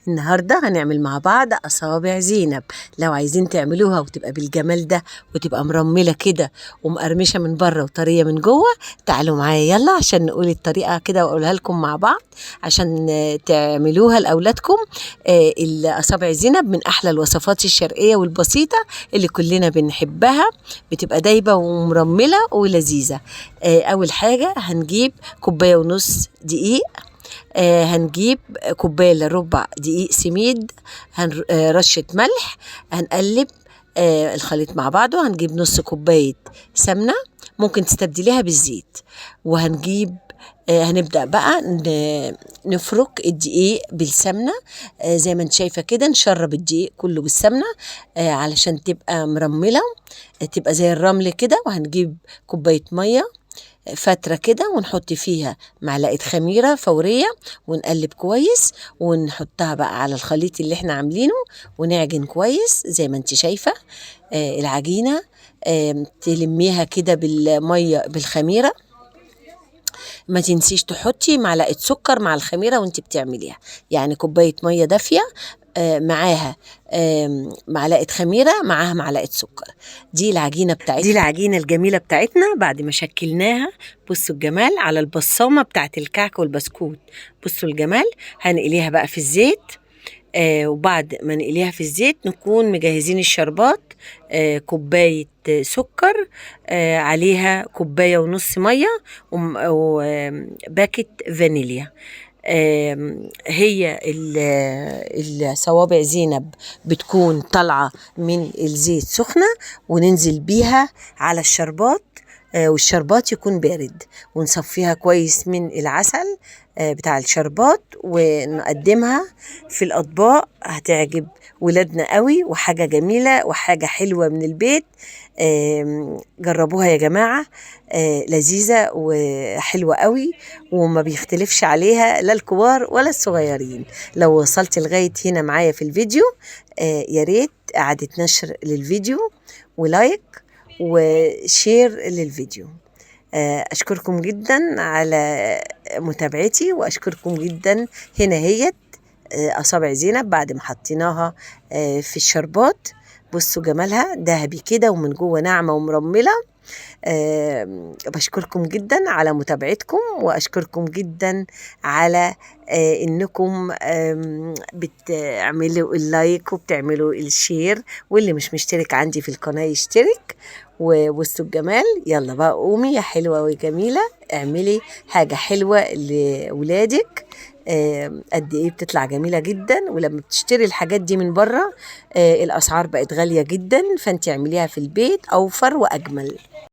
النهاردة هنعمل مع بعض أصابع زينب. لو عايزين تعملوها وتبقى بالجمال ده وتبقى مرملة كده ومقرمشة من بره وطرية من جوه، تعالوا معايا يلا عشان نقول الطريقة كده وأقولها لكم مع بعض عشان تعملوها لأولادكم. الأصابع زينب من أحلى الوصفات الشرقية والبسيطة اللي كلنا بنحبها، بتبقى دايبة ومرملة ولذيذة. أول حاجة هنجيب كوباية ونص دقيق، هنجيب كوباية إلا ربع دقيق سميد، رشة ملح، هنقلب الخليط مع بعضه. هنجيب نص كوباية سمنة ممكن تستبدليها بالزيت، وهنجيب هنبدأ بقى نفرك الدقيق بالسمنة زي ما انت شايفة كده، نشرب الدقيق كله بالسمنة علشان تبقى مرملة، تبقى زي الرمل كده. وهنجيب كوباية مية فترة كده ونحط فيها معلقة خميرة فورية ونقلب كويس ونحطها بقى على الخليط اللي احنا عاملينه ونعجن كويس زي ما انت شايفة. العجينة تلميها كده بالمية بالخميرة، ما تنسيش تحطي معلقة سكر مع الخميرة وانت بتعمليها، يعني كوباية مية دافية معاها معلقة خميرة معاها معلقة سكر. دي العجينة بتاعتنا، دي العجينة الجميلة بتاعتنا بعد ما شكلناها. بصوا الجمال على البصامة بتاعت الكعك والبسكوت، بصوا الجمال. هنقليها بقى في الزيت، وبعد ما نقليها في الزيت نكون مجهزين الشربات. كوباية سكر، عليها كوباية ونص مية، وباكت فانيليا. هي الصوابع زينب بتكون طالعة من الزيت سخنة، وننزل بيها على الشربات، والشربات يكون بارد، ونصفيها كويس من العسل بتاع الشربات ونقدمها في الأطباق. هتعجب ولادنا قوي، وحاجة جميلة وحاجة حلوة من البيت. جربوها يا جماعة، لذيذة وحلوة قوي وما بيختلفش عليها لا الكبار ولا الصغيرين. لو وصلت لغاية هنا معايا في الفيديو، يا ريت إعادة نشر للفيديو ولايك وشير للفيديو. أشكركم جدا على متابعتي، وأشكركم جدا. هنا هي أصابع زينب بعد ما حطيناها في الشربات، بصوا جمالها ذهبي كده ومن جوه ناعمة ومرملة. بشكركم جدا على متابعتكم، وأشكركم جدا على إنكم بتعملوا اللايك وبتعملوا الشير، واللي مش مشترك عندي في القناة يشترك. وبصوا الجمال. يلا بقى قومي يا حلوة وجميلة، اعملي حاجة حلوة لولادك. قد ايه بتطلع جميلة جدا، ولما بتشتري الحاجات دي من بره الأسعار بقت غالية جدا، فانت اعمليها في البيت أوفر وأجمل.